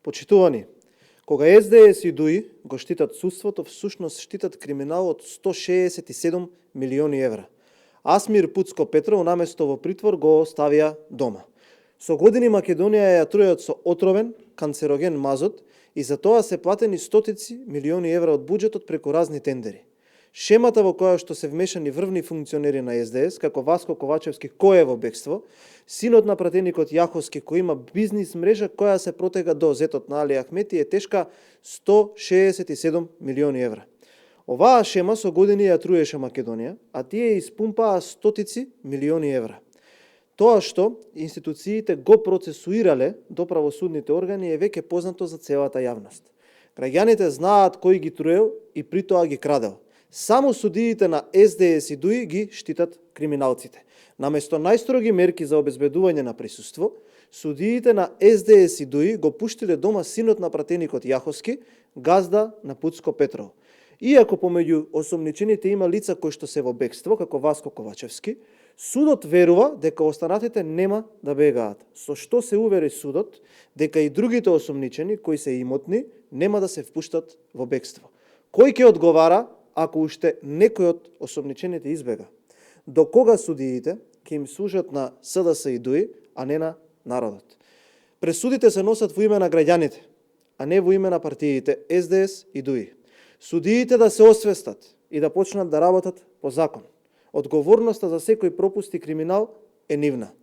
Почитувани, кога СДС и ДУИ го штитат судството, всушност штитат криминал од 167 милиони евра. Асмир Пуцко Петров наместо во притвор го оставија дома. Со години Македонија ја трујат со отровен, канцероген мазот и за тоа се платени стотици милиони евра од буџетот преку разни тендери. Шемата во која што се вмешани врвни функционери на СДС, како Васко Ковачевски кој е во бегство, синот на пратеникот Јаховски кој има бизнис мрежа која се протега до зетот на Али Ахмети е тешка 167 милиони евра. Оваа шема со години ја труеше Македонија, а тие испумпаа стотици милиони евра. Тоа што институциите го процесуирале до правосудните органи е веќе познато за целата јавност. Граѓаните знаат кој ги труел и при тоа ги крадел. Само судиите на СДС и ДУИ ги штитат криминалците. Наместо најстроги мерки за обезбедување на присуство, судиите на СДС и ДУИ го пуштиле дома синот на пратеникот Јаховски, газда на Пуцко Петров. Иако помеѓу осомничените има лица кои што се во бегство, како Васко Ковачевски, судот верува дека останатите нема да бегаат, со што се увери судот дека и другите осомничени, кои се имотни, нема да се впуштат во бегство. Кој ќе одговара ако уште некој од осомничените избега? До кога судиите ќе им служат на СДС и ДУИ, а не на народот? Пресудите се носат во име на граѓаните, а не во име на партиите СДС и ДУИ. Судиите да се освестат и да почнат да работат по закон. Одговорноста за секој пропуст и криминал е нивна.